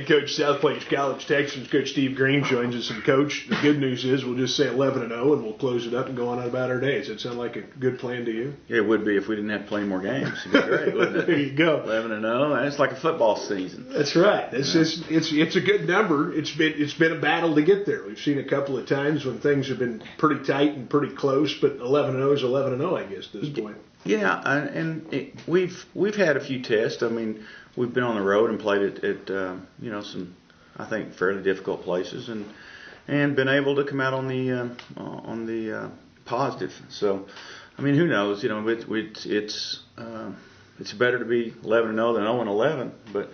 head coach, South Plains College Texans, Coach Steve Green, joins us. And, Coach, the good news is we'll just say 11-0, and we'll close it up and go on about our day. Does that sound like a good plan to you? Yeah, it would be if we didn't have to play more games. It'd be great, wouldn't it? There you go. 11-0, and it's like a football season. That's right. It's a good number. It's been a battle to get there. We've seen a couple of times when things have been pretty tight and pretty close, but 11-0 is 11-0, I guess, at this point. Yeah, and we've had a few tests. I mean, we've been on the road and played at some, I think, fairly difficult places, and been able to come out on the positive. So, I mean, who knows? You know, it's better to be 11-0 than 0-11, but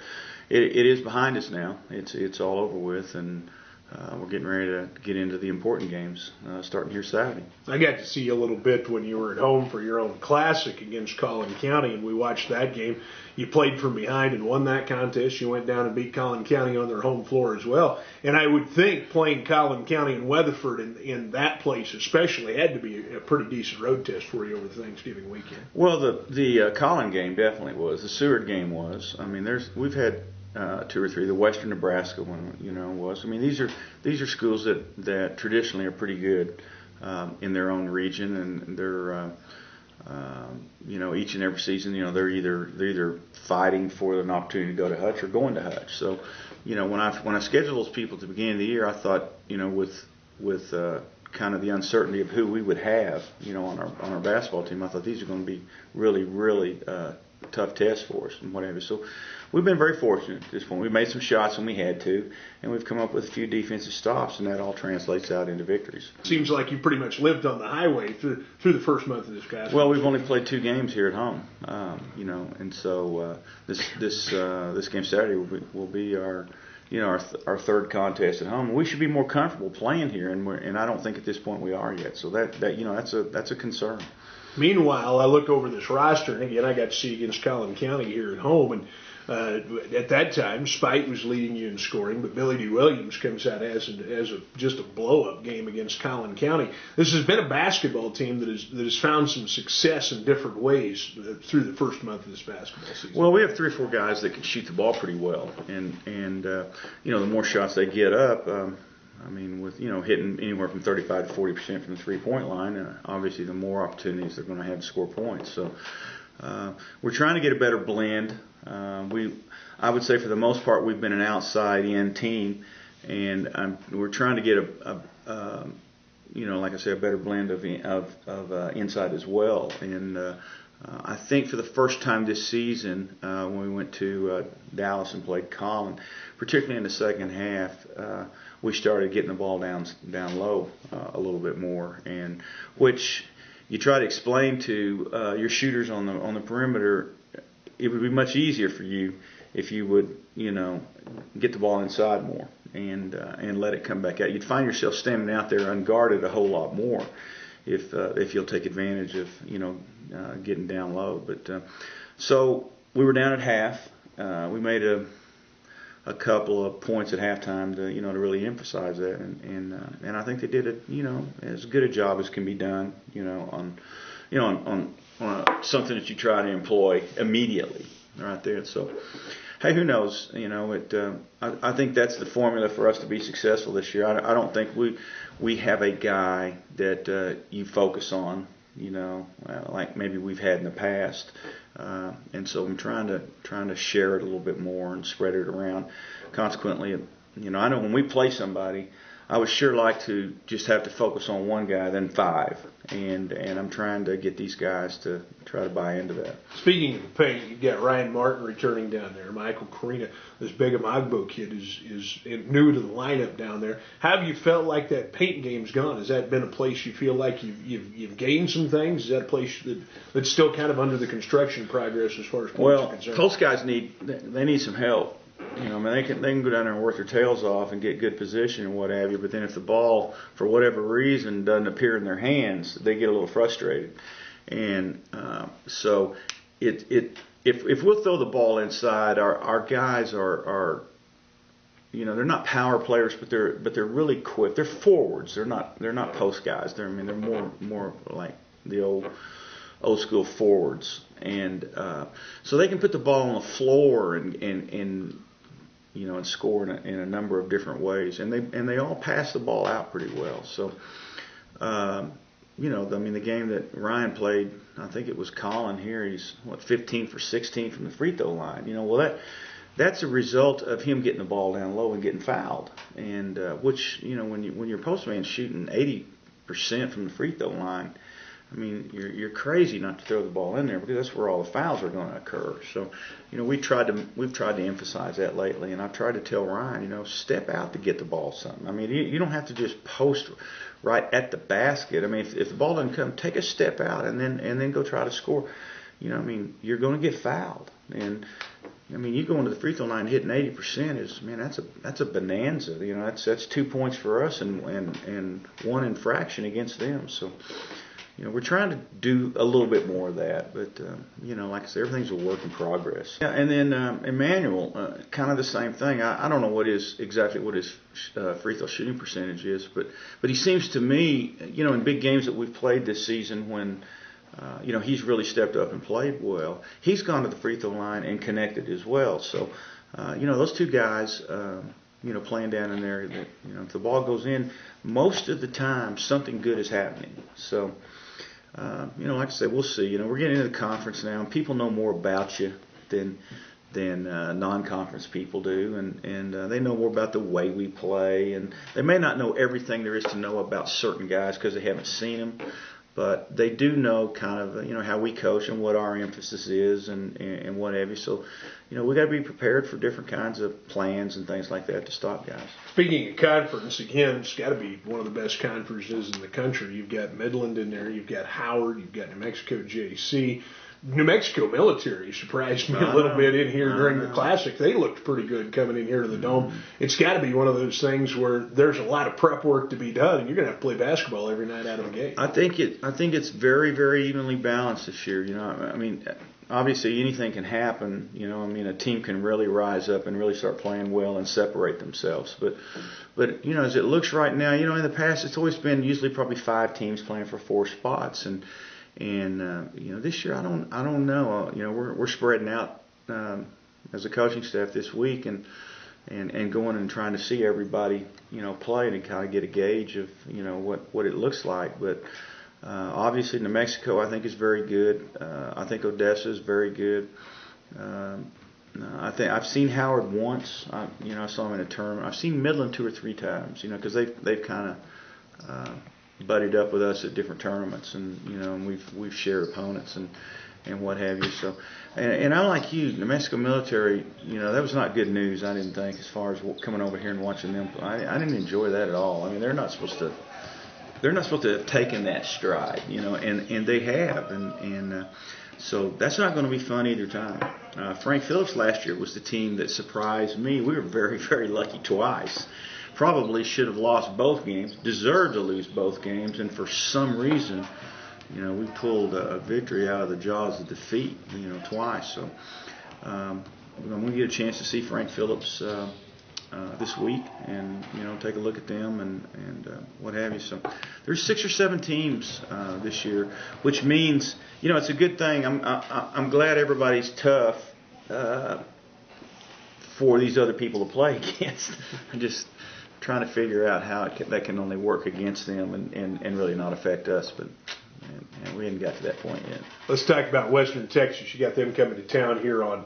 it is behind us now. It's all over with, and we're getting ready to get into the important games starting here Saturday. I got to see you a little bit when you were at home for your own classic against Collin County, and we watched that game. You played from behind and won that contest. You went down and beat Collin County on their home floor as well. And I would think playing Collin County and Weatherford in that place especially had to be a pretty decent road test for you over the Thanksgiving weekend. Well, the Collin game definitely was. The Seward game was. I mean, we've had 2 or 3. The Western Nebraska one, was. I mean, these are schools that traditionally are pretty good in their own region, and they're each and every season, they're either fighting for an opportunity to go to Hutch or going to Hutch. So, when I scheduled those people at the beginning of the year, I thought, with kind of the uncertainty of who we would have, on our basketball team, I thought these are going to be really, really tough tests for us and whatever. So we've been very fortunate at this point. We made some shots when we had to, and we've come up with a few defensive stops, and that all translates out into victories. Seems like you pretty much lived on the highway through the first month of this basketball. Well, we've only played 2 games here at home, and so this game Saturday will be our our third contest at home. We should be more comfortable playing here, and I don't think at this point we are yet. So that's a concern. Meanwhile, I look over this roster, and again, I got to see against Collin County here at home, and at that time, Spite was leading you in scoring, but Billy D. Williams comes out as just a blow-up game against Collin County. This has been a basketball team that has found some success in different ways through the first month of this basketball season. Well, we have 3 or 4 guys that can shoot the ball pretty well, and the more shots they get up. With hitting anywhere from 35 to 40% from the 3-point line, obviously the more opportunities they're going to have to score points. So we're trying to get a better blend. I would say for the most part we've been an outside-in team, and we're trying to get like I said, a better blend of inside as well. And I think for the first time this season, when we went to Dallas and played Collin, particularly in the second half, we started getting the ball down low a little bit more, and which you try to explain to your shooters on the perimeter. It would be much easier for you if you would get the ball inside more and let it come back out. You'd find yourself standing out there unguarded a whole lot more if you'll take advantage of getting down low. But so we were down at half. We made a couple of points at halftime to to really emphasize that, and I think they did as good a job as can be done on something that you try to employ immediately right there. So hey, who knows? I think that's the formula for us to be successful this year. I don't think we have a guy that you focus on, like maybe we've had in the past. And so I'm trying to share it a little bit more and spread it around. Consequently, I know when we play somebody, I would sure like to just have to focus on one guy, then 5, and I'm trying to get these guys to try to buy into that. Speaking of the paint, you've got Ryan Martin returning down there. Michael Carina, this big Amagbo kid, is new to the lineup down there. How have you felt like that paint game's gone? Has that been a place you feel like you've gained some things? Is that a place that's still kind of under the construction progress as far as points are concerned? Well, Colts guys need some help. They can go down there and work their tails off and get good position and what have you, but then if the ball, for whatever reason, doesn't appear in their hands, they get a little frustrated. And so if we'll throw the ball inside, our guys are they're not power players, but they're really quick. They're forwards. They're not post guys. They're more like the old school forwards. And so they can put the ball on the floor and and score in a number of different ways, and they all pass the ball out pretty well. So, the game that Ryan played, I think it was Colin here. He's 15 for 16 from the free throw line. That's a result of him getting the ball down low and getting fouled, and which when your postman's shooting 80% from the free throw line, I mean, you're crazy not to throw the ball in there, because that's where all the fouls are going to occur. So, we've tried to emphasize that lately, and I've tried to tell Ryan, step out to get the ball something. I mean, you don't have to just post right at the basket. I mean, if the ball doesn't come, take a step out and then go try to score. You're going to get fouled, and you go into the free throw line hitting 80% that's a bonanza. That's 2 points for us and one infraction against them. So. We're trying to do a little bit more of that, but like I said, everything's a work in progress. Yeah, and then Emmanuel, kind of the same thing. I don't know exactly what his free throw shooting percentage is, but he seems to me, in big games that we've played this season, when he's really stepped up and played well, he's gone to the free throw line and connected as well. So those two guys. Playing down in there, that if the ball goes in, most of the time something good is happening. So, like I said, we'll see. We're getting into the conference now, and people know more about you than non-conference people do, and they know more about the way we play, and they may not know everything there is to know about certain guys because they haven't seen them. But they do know kind of, how we coach and what our emphasis is and what have you. So, we got to be prepared for different kinds of plans and things like that to stop guys. Speaking of conference, again, it's got to be one of the best conferences in the country. You've got Midland in there. You've got Howard. You've got New Mexico JC. New Mexico military surprised me a little bit in here during the Classic. They looked pretty good coming in here to the Dome. It's got to be one of those things where there's a lot of prep work to be done, and you're going to have to play basketball every night out of the gate. I think it's very, very evenly balanced this year. Obviously anything can happen. A team can really rise up and really start playing well and separate themselves. But as it looks right now, in the past it's always been usually probably 5 teams playing for 4 spots, and this year I don't know. We're spreading out as a coaching staff this week and going and trying to see everybody play and kind of get a gauge of what it looks like. But obviously New Mexico I think is very good. I think Odessa is very good. I think I've seen Howard once. I saw him in a tournament. I've seen Midland 2 or 3 times. Because they've kind of buddied up with us at different tournaments, and we've shared opponents and what have you. So, and I'm like you, New Mexico military. That was not good news. I didn't think, as far as coming over here and watching them. I didn't enjoy that at all. I mean, they're not supposed to have taken that stride, and they have, and so that's not going to be fun either time. Frank Phillips last year was the team that surprised me. We were very, very lucky twice. Probably should have lost both games, deserved to lose both games, and for some reason, we pulled a victory out of the jaws of defeat, twice. So I'm going to get a chance to see Frank Phillips this week, and take a look at them and what have you. So there's 6 or 7 teams this year, which means it's a good thing. I'm glad everybody's tough for these other people to play against. I'm just trying to figure out how that can only work against them and really not affect us, but we haven't got to that point yet. Let's talk about Western Texas. You got them coming to town here on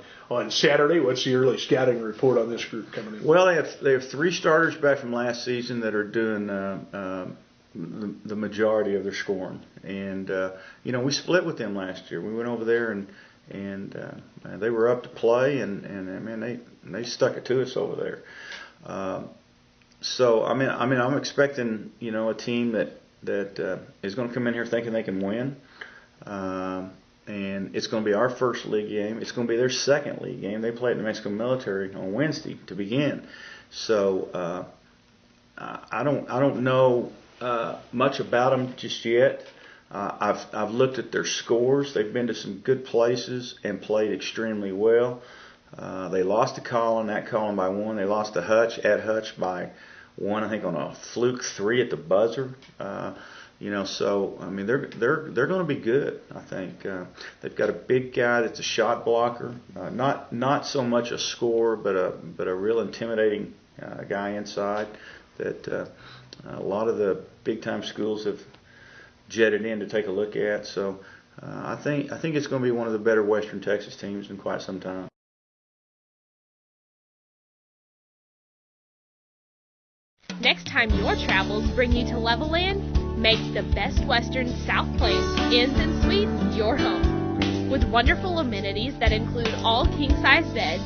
Saturday. What's the early scouting report on this group coming in? Well, they have 3 starters back from last season that are doing the majority of their scoring, and we split with them last year. We went over there and they were up to play, and man, they stuck it to us over there. So I'm expecting a team that is going to come in here thinking they can win, and it's going to be our first league game. It's going to be their second league game. They play at New Mexico Military on Wednesday to begin. So I don't know much about them just yet. I've looked at their scores. They've been to some good places and played extremely well. They lost to Collin by 1. They lost to Hutch by 1, I think, on a fluke 3 at the buzzer. So I mean they're going to be good. I think they've got a big guy that's a shot blocker, not so much a scorer, but a real intimidating guy inside that a lot of the big time schools have jetted in to take a look at. So I think it's going to be one of the better Western Texas teams in quite some time. Next time your travels bring you to Levelland, make the Best Western South Plains Inns and Suites your home. With wonderful amenities that include all king-size beds,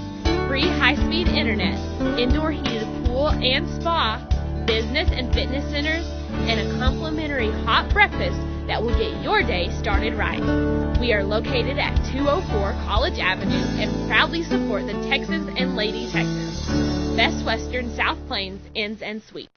free high-speed internet, indoor heated pool and spa, business and fitness centers, and a complimentary hot breakfast that will get your day started right. We are located at 204 College Avenue and proudly support the Texans and Lady Texans. Best Western South Plains Inns and Suites.